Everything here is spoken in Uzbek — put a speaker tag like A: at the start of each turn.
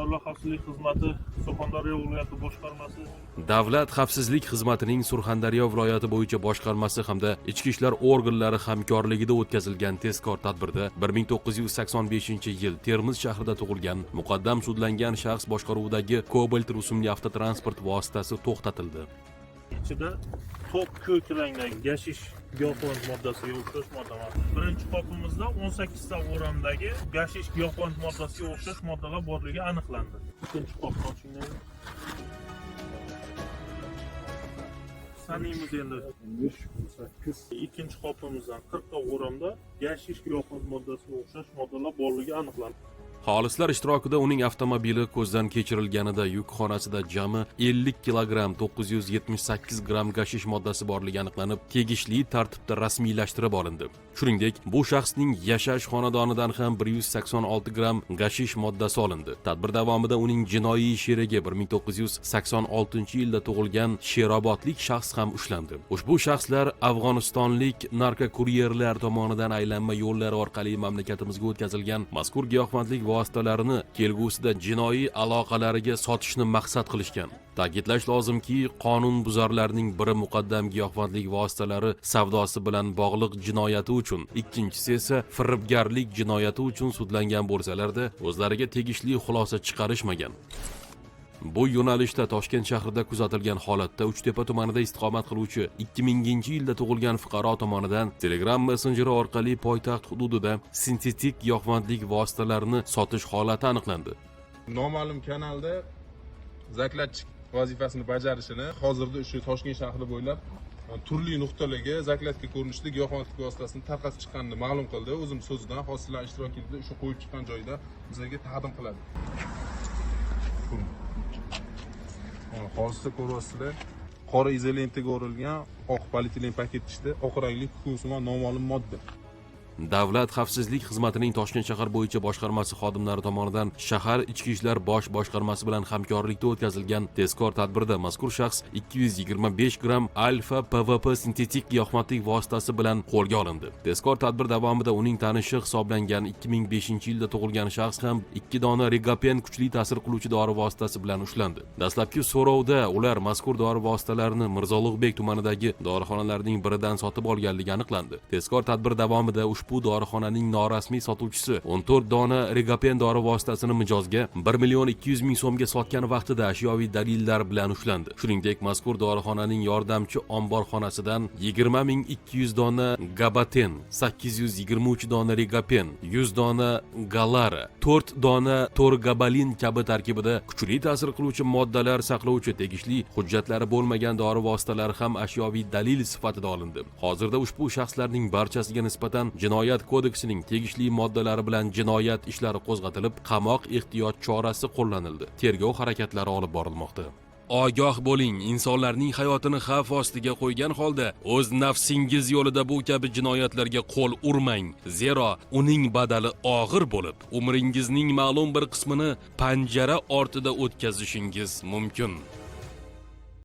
A: Davlat xavfsizlik xizmati Surxondaryo viloyati boshqarmasi,
B: Davlat xavfsizlik xizmatining Surxondaryo viloyati bo'yicha boshqarmasi hamda ichki ishlar organlari hamkorligida o'tkazilgan tezkor tadbirda 1985-yil Termiz shahrida tug'ilgan muqaddam sudlangan shaxs boshqaruvidagi Cobalt rusumli avtotransport vositasi to'xtatildi.
A: ichida to'q ko'k rangdagi gashish giyohvand moddasiga o'xshash moddalar. Birinchi qopimizda 18 ta o'ramdagi gashish giyohvand moddasiga o'xshash moddalar borligi aniqlandi. Ikkinchi qopni ochinglar. Sanaymiz endi 5-8. Ikkinchi qopimizdan 40 ta o'ramda gashish giyohvand moddasiga o'xshash moddalar borligi aniqlandi.
B: Xolislar ishtirokida uning avtomobili ko'zdan kechirilganida yukxonasida jami 50 kilogramm 978 gramm gashish moddasi borligi aniqlanib, tegishli tartibda rasmiylashtirib olindi. Shuningdek, bu shaxsning yashash xonadonidan ham 186 gramm gashish moddasi olindi. Tadbir davomida uning jinoiy sherigi 1986-yilda tug'ilgan Sherobodlik shaxs ham ushlandi. Ushbu shaxslar Afg'onistonlik narkokuryerlar tomonidan aylanma yo'llar orqali mamlakatimizga o'tkazilgan mazkur giyohvandlik vositalarini kelgusida jinoiy aloqalariga sotishni maqsad qilishgan. Ta'kidlash lozimki, qonunbuzarlarning biri muqaddam giyohvandlik vositalari savdosi bilan bog'liq jinoyati uchun, ikkinchisi esa firibgarlik jinoyati uchun sudlangan bo'lsalarda, o'zlariga tegishli xulosa chiqarishmagan. Bu yo'nalishda Toshkent shahrida kuzatilgan holatda Uchtepa tumanida istiqomat qiluvchi 2000-yilda tug'ilgan fuqaro tomonidan Telegram messenjeri orqali poytaxt hududida sintetik giyohvandlik vositalarini sotish holati aniqlandi.
C: Noma'lum kanalda zakladchik vazifasini bajarishini hozirda shu Toshkent shahri bo'ylab turli nuqtalarga zakladka ko'rinishida giyohvandlik vositasini tarqatib chiqqanini ma'lum qildi. O'zim so'zidan hosildlar ishtirokida o'sha qo'yib chiqqan joyda bizlarga taqdim qiladi. Hozirda ko'ryapsizlar, qora izolentaga o'rilgan oq polietilen paket ichida oq rangli kukunsimon noma'lum modda.
B: Davlat xavfsizlik xizmatining Toshkent shahar bo'yicha boshqarmasi xodimlari tomonidan shahar ichki ishlar bosh boshqarmasi bilan hamkorlikda o'tkazilgan tezkor tadbirda mazkur shaxs 225 gramm alfa PVP sintetik giyohvandlik vositasi bilan qo'lga olindi. Tezkor tadbir davomida uning tanishi hisoblangan 2005-yilda tug'ilgan shaxs ham 2 dona Regapen kuchli ta'sir qiluvchi dori vositasi bilan ushlandi. Dastlabki so'rovda ular mazkur dori vositalarini Mirzo-Ulug'bek tumanidagi dorixonalarning biridan sotib olganligi aniqlandi. Tezkor tadbir davomida ushbu dorixonaning norasmiy sotuvchisi 14 dona Regapen dori vositasini mijozga 1.200.000 so'mga sotgan vaqtida ashyoviy dalillar bilan ushlandi. Shuningdek, mazkur dorixonaning yordamchi omborxonasidan 20.200 dona Gabaten, 823 dona Regapen, 100 dona Galara, 4 dona Torgabalin kabi tarkibida kuchli ta'sir qiluvchi moddalar saqlovchi tegishli hujjatlari bo'lmagan dori vositalari ham ashyoviy dalil sifatida olindi. Hozirda ushbu shaxslarning barchasiga nisbatan Jinoyat kodeksining tegishli moddalari bilan jinoyat ishlari qo'zg'atilib, qamoq ehtiyot chorasi qo'llanildi. Tergov harakatlari olib borilmoqda. Ogoh bo'ling, insonlarning hayotini xavf ostiga qo'ygan holda o'z nafsingiz yo'lida bu kabi jinoyatlarga qo'l urmang. Zero uning badali og'ir bo'lib, umringizning ma'lum bir qismini panjara ortida o'tkazishingiz mumkin.